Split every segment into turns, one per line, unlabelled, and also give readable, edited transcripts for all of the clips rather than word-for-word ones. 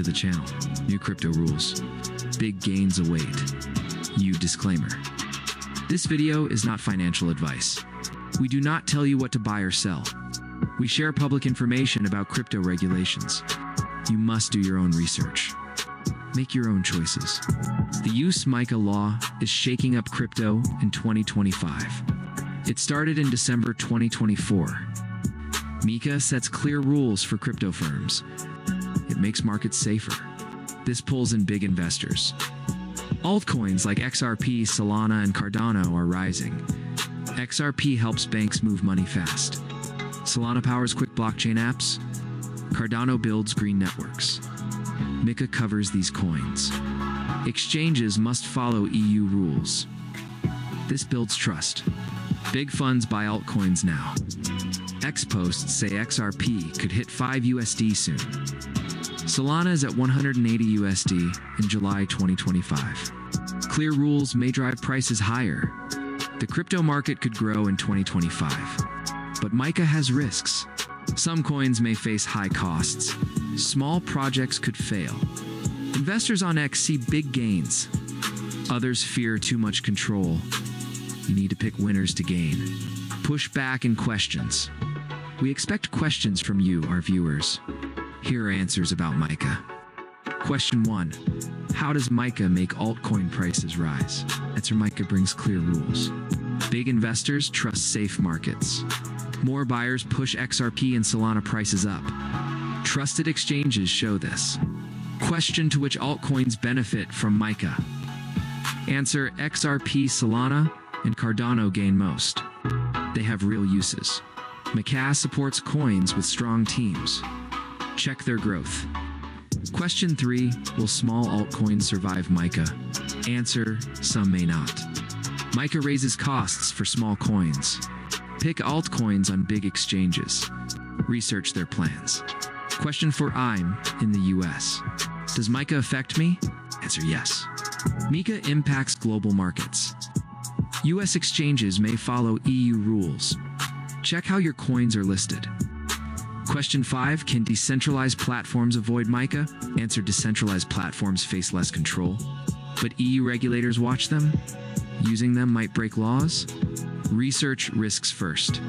to the channel. New crypto rules. Big gains await. You disclaimer. This video is not financial advice. We do not tell you what to buy or sell. We share public information about crypto regulations. You must do your own research. Make your own choices. The use MiCA law is shaking up crypto in 2025. It started in December 2024. MiCA sets clear rules for crypto firms. It makes markets safer. This pulls in big investors. Altcoins like XRP, Solana, and Cardano are rising. XRP helps banks move money fast. Solana powers quick blockchain apps. Cardano builds green networks. MiCA covers these coins. Exchanges must follow EU rules. This builds trust. Big funds buy altcoins now. X posts say XRP could hit $5 soon. Solana is at $180 in July 2025. Clear rules may drive prices higher. The crypto market could grow in 2025. But MiCA has risks. Some coins may face high costs. Small projects could fail. Investors on X see big gains. Others fear too much control. You need to pick winners to gain. Push back and questions. We expect questions from you, our viewers. Here are answers about MiCA. Question 1. How does MiCA make altcoin prices rise? Answer: MiCA brings clear rules. Big investors trust safe markets. More buyers push XRP and Solana prices up. Trusted exchanges show this. Question: to which altcoins benefit from MiCA? Answer: XRP, Solana, and Cardano gain most. They have real uses. MiCA supports coins with strong teams. Check their growth. Question 3. Will small altcoins survive MiCA? Answer: some may not. MiCA raises costs for small coins. Pick altcoins on big exchanges. Research their plans. Question 4. I'm in the US. Does MiCA affect me? Answer: yes. MiCA impacts global markets. US exchanges may follow EU rules. Check how your coins are listed. Question 5. Can decentralized platforms avoid MiCA? Answer: decentralized platforms face less control. But EU regulators watch them? Using them might break laws? Research risks first.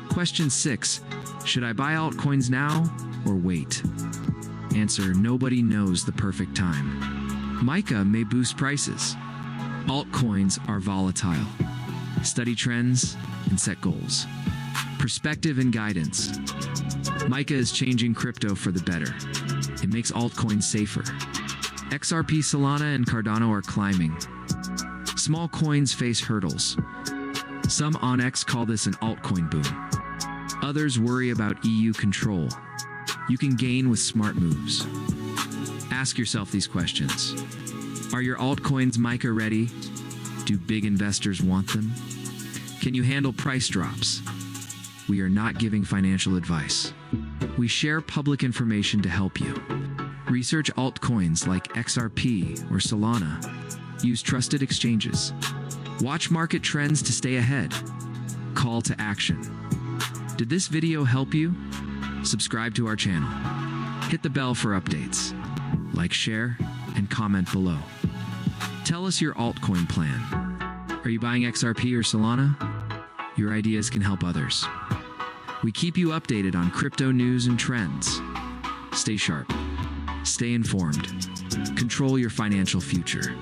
Question 6. Should I buy altcoins now or wait? Answer: nobody knows the perfect time. MiCA may boost prices. Altcoins are volatile. Study trends and set goals. Perspective and guidance. MiCA is changing crypto for the better. It makes altcoins safer. XRP, Solana, and Cardano are climbing. Small coins face hurdles. Some on X call this an altcoin boom. Others worry about EU control. You can gain with smart moves. Ask yourself these questions. Are your altcoins MiCA ready? Do big investors want them? Can you handle price drops? We are not giving financial advice. We share public information to help you. Research altcoins like XRP or Solana. Use trusted exchanges. Watch market trends to stay ahead. Call to action. Did this video help you? Subscribe to our channel. Hit the bell for updates. Like, share, and comment below. Tell us your altcoin plan. Are you buying XRP or Solana? Your ideas can help others. We keep you updated on crypto news and trends. Stay sharp. Stay informed. Control your financial future.